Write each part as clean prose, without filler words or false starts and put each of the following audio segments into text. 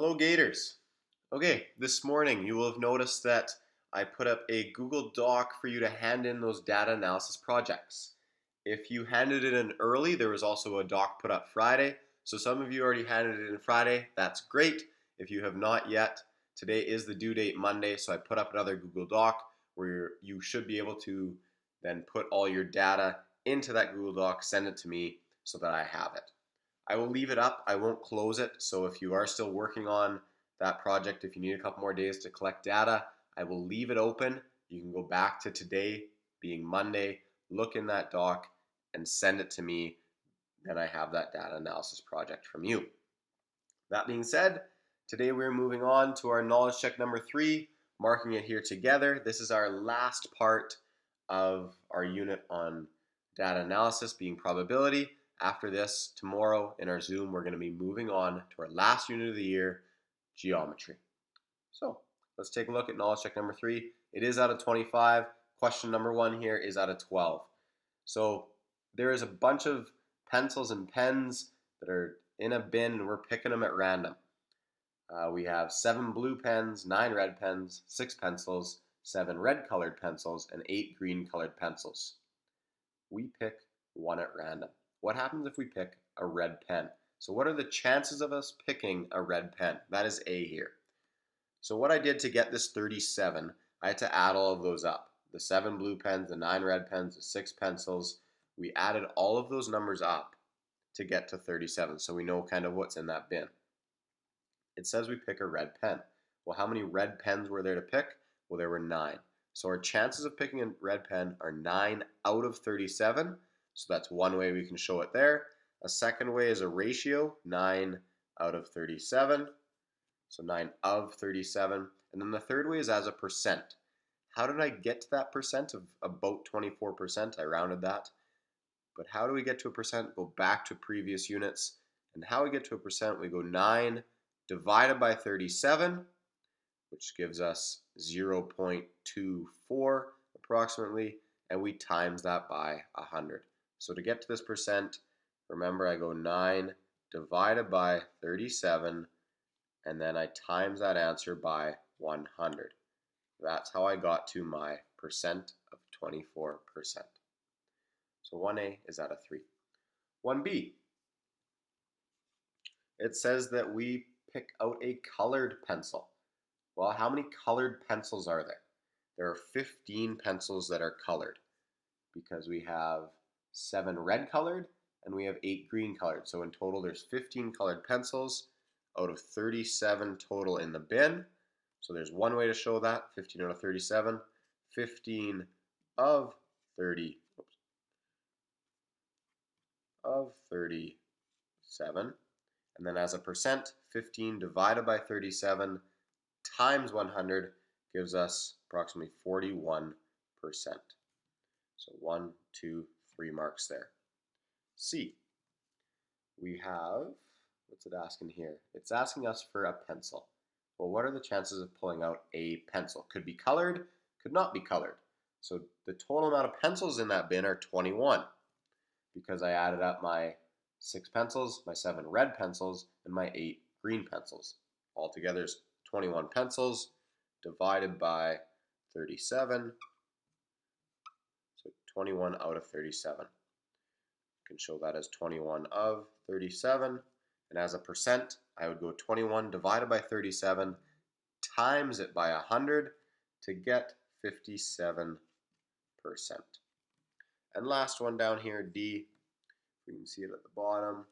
Hello, Gators. Okay, this morning you will have noticed that I put up a Google Doc for you to hand in those data analysis projects. If you handed it in early, there was also a doc put up Friday. So some of you already handed it in Friday. That's great. If you have not yet, today is the due date Monday, so I put up another Google Doc where you should be able to then put all your data into that Google Doc, send it to me so that I have it. I will leave it up. I won't close it. So if you are still working on that project, if you need a couple more days to collect data, I will leave it open. You can go back to today being Monday, look in that doc and send it to me. Then I have that data analysis project from you. That being said, today we're moving on to our knowledge check number 3, marking it here together. This is our last part of our unit on data analysis being probability. After this, tomorrow in our Zoom, we're going to be moving on to our last unit of the year, geometry. So let's take a look at knowledge check number 3. It is out of 25. Question number 1 here is out of 12. So there is a bunch of pencils and pens that are in a bin and we're picking them at random. We have 7 blue pens, 9 red pens, 6 pencils, 7 red colored pencils, and 8 green colored pencils. We pick one at random. What happens if we pick a red pen? So what are the chances of us picking a red pen? That is A here. So what I did to get this 37, I had to add all of those up. The 7 blue pens, the 9 red pens, the 6 pencils. We added all of those numbers up to get to 37, so we know kind of what's in that bin. It says we pick a red pen. Well, how many red pens were there to pick? Well, there were 9. So our chances of picking a red pen are 9 out of 37. So that's one way we can show it there. A second way is a ratio, 9 out of 37. So 9 of 37. And then the third way is as a percent. How did I get to that percent of about 24%? I rounded that. But how do we get to a percent? Go back to previous units. And how we get to a percent, we go 9 divided by 37, which gives us 0.24 approximately, and we times that by 100. So to get to this percent, remember I go 9 divided by 37, and then I times that answer by 100. That's how I got to my percent of 24%. So 1A is out of 3. 1B, it says that we pick out a colored pencil. Well, how many colored pencils are there? There are 15 pencils that are colored because we have 7 red colored and we have 8 green colored. So in total, there's 15 colored pencils out of 37 total in the bin. So there's one way to show that, 15 out of 37. 15 of 30 of 37. And then as a percent, 15 divided by 37 times 100 gives us approximately 41%. So 1, 2, 3 marks there. C, we have, what's it asking here? It's asking us for a pencil. Well, what are the chances of pulling out a pencil? Could be colored, could not be colored. So the total amount of pencils in that bin are 21 because I added up my 6 pencils, my 7 red pencils, and my 8 green pencils. Altogether is 21 pencils divided by 37. So 21 out of 37. You can show that as 21 of 37. And as a percent, I would go 21 divided by 37 times it by 100 to get 57%. And last one down here, D. We can see it at the bottom.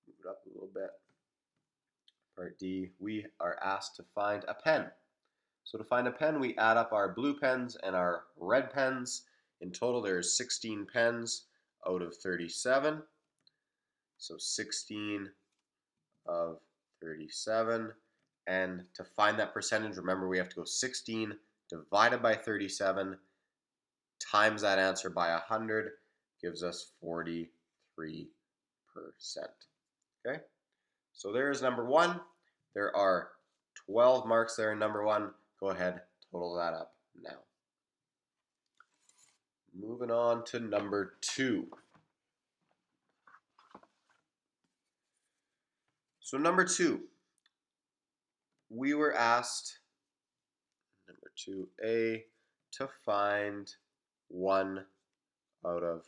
Move it up a little bit. Part D, we are asked to find a pen. So to find a pen, we add up our blue pens and our red pens. In total, there's 16 pens out of 37. So 16 of 37. And to find that percentage, remember we have to go 16 divided by 37 times that answer by 100 gives us 43%. Okay? So there's number 1. There are 12 marks there in number 1. Go ahead, total that up now. Moving on to number 2. So number 2, we were asked, number 2A, to find 1 out of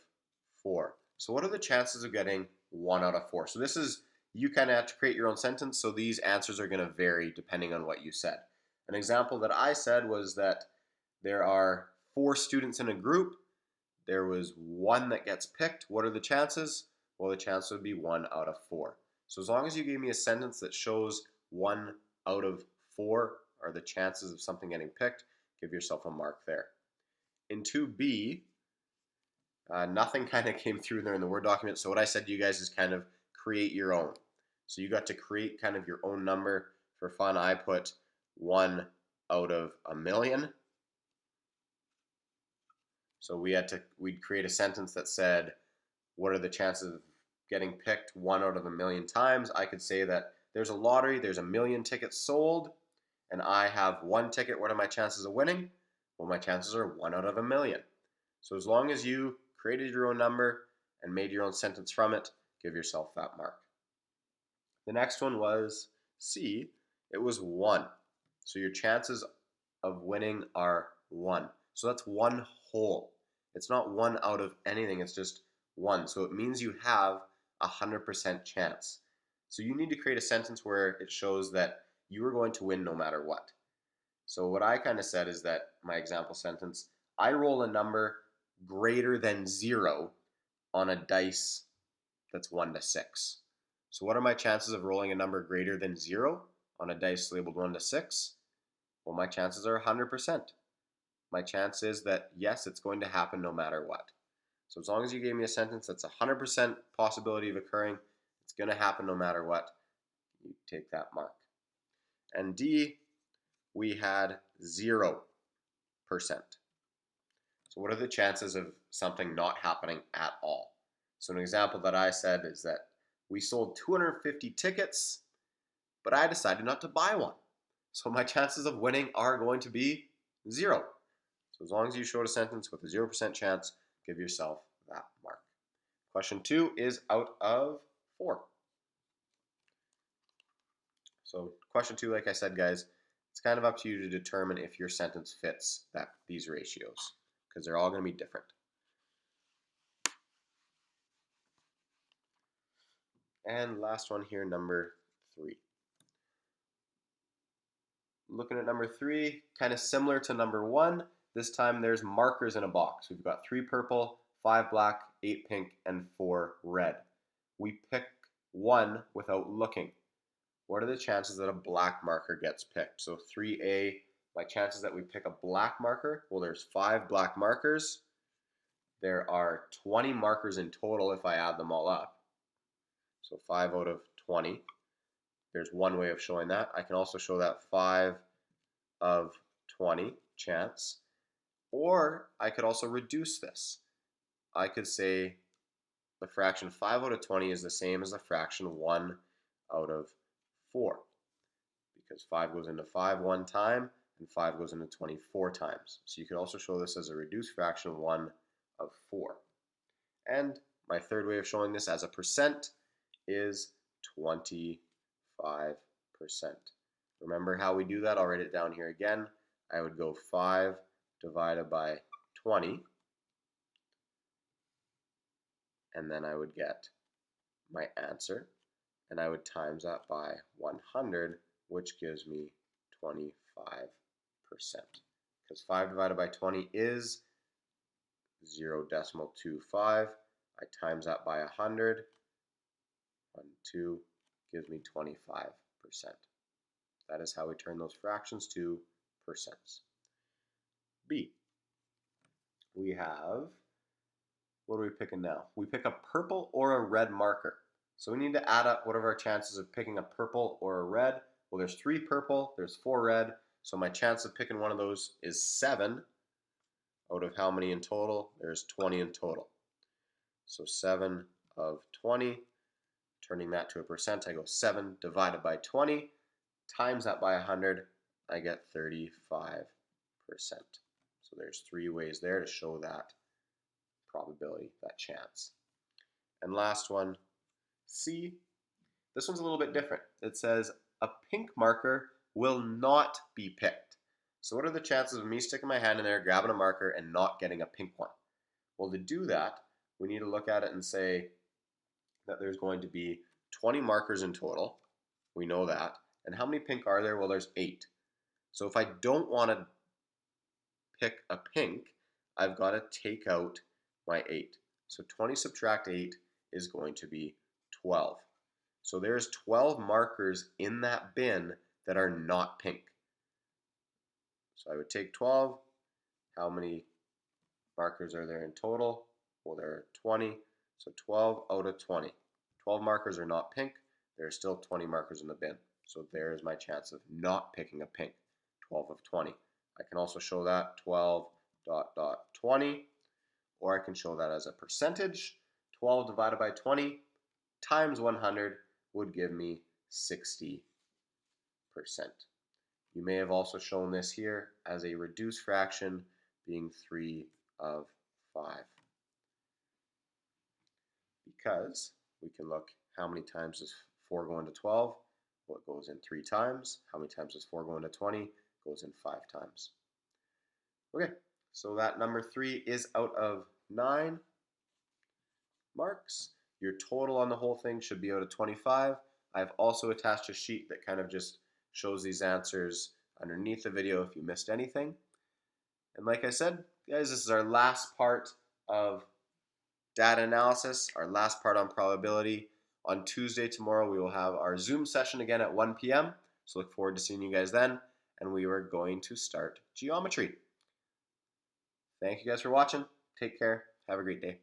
4. So what are the chances of getting 1 out of 4? So this is, you kind of have to create your own sentence, so these answers are going to vary depending on what you said. An example that I said was that there are 4 students in a group. There was 1 that gets picked. What are the chances? Well, the chance would be 1 out of 4. So as long as you gave me a sentence that shows 1 out of 4 are the chances of something getting picked, give yourself a mark there. In 2B, nothing kind of came through there in the Word document. So what I said to you guys is kind of create your own. So you got to create kind of your own number. For fun, I put 1 out of a million. So we'd create a sentence that said, what are the chances of getting picked 1 out of a million times? I could say that there's a lottery, there's a million tickets sold, and I have 1 ticket. What are my chances of winning? Well, my chances are 1 out of a million. So as long as you created your own number and made your own sentence from it, give yourself that mark. The next one was C. It was 1. So your chances of winning are 1. So that's 1 whole. It's not 1 out of anything, it's just 1. So it means you have a 100% chance. So you need to create a sentence where it shows that you are going to win no matter what. So what I kind of said is that my example sentence, I roll a number greater than 0 on a dice that's 1 to 6. So what are my chances of rolling a number greater than 0 on a dice labeled 1 to 6? Well, my chances are 100%. My chance is that, yes, it's going to happen no matter what. So as long as you gave me a sentence that's 100% possibility of occurring, it's going to happen no matter what, you take that mark. And D, we had 0%. So what are the chances of something not happening at all? So an example that I said is that we sold 250 tickets, but I decided not to buy one. So my chances of winning are going to be 0. So as long as you showed a sentence with a 0% chance, give yourself that mark. Question 2 is out of 4. So question 2, like I said, guys, it's kind of up to you to determine if your sentence fits these ratios, because they're all going to be different. And last one here, number 3. Looking at number 3, kind of similar to number 1. This time there's markers in a box. We've got 3 purple, 5 black, 8 pink, and 4 red. We pick 1 without looking. What are the chances that a black marker gets picked? So 3A, my chances that we pick a black marker, well, there's 5 black markers. There are 20 markers in total if I add them all up. So 5 out of 20. There's one way of showing that. I can also show that 5 of 20 chance. Or I could also reduce this. I could say the fraction 5 out of 20 is the same as the fraction 1 out of 4. Because 5 goes into 5 one time, and 5 goes into 24 times. So you could also show this as a reduced fraction 1 of 4. And my third way of showing this as a percent is 25%. Remember how we do that? I'll write it down here again. I would go 5 divided by 20, and then I would get my answer, and I would times that by 100, which gives me 25%. Because 5 divided by 20 is 0.25. I times that by 100. 1, 2 gives me 25%. That is how we turn those fractions to percents. B. We have, what are we picking now? We pick a purple or a red marker. So we need to add up what are our chances of picking a purple or a red. Well, there's 3 purple, there's 4 red, so my chance of picking one of those is 7 out of how many in total? There's 20 in total. So 7 of 20, turning that to a percent, I go 7 divided by 20, times that by 100, I get 35%. So there's 3 ways there to show that probability, that chance. And last one, C. This one's a little bit different. It says a pink marker will not be picked. So what are the chances of me sticking my hand in there, grabbing a marker, and not getting a pink one? Well, to do that, we need to look at it and say that there's going to be 20 markers in total. We know that. And how many pink are there? Well, there's 8. So if I don't want to pick a pink, I've got to take out my 8. So 20 subtract 8 is going to be 12. So there's 12 markers in that bin that are not pink. So I would take 12. How many markers are there in total? Well, there are 20. So 12 out of 20. 12 markers are not pink. There are still 20 markers in the bin. So there's my chance of not picking a pink. 12 of 20. I can also show that 12 dot dot 20, or I can show that as a percentage. 12 divided by 20 times 100 would give me 60%. You may have also shown this here as a reduced fraction, being 3 of 5. Because we can look how many times does 4 go into 12? Well, it goes in 3 times. How many times does 4 go into 20? It goes in 5 times. Okay, so that number 3 is out of 9 marks. Your total on the whole thing should be out of 25. I've also attached a sheet that kind of just shows these answers underneath the video if you missed anything. And like I said, guys, this is our last part of data analysis, our last part on probability. On Tuesday, tomorrow, we will have our Zoom session again at 1 p.m. So look forward to seeing you guys then. And we are going to start geometry. Thank you guys for watching. Take care. Have a great day.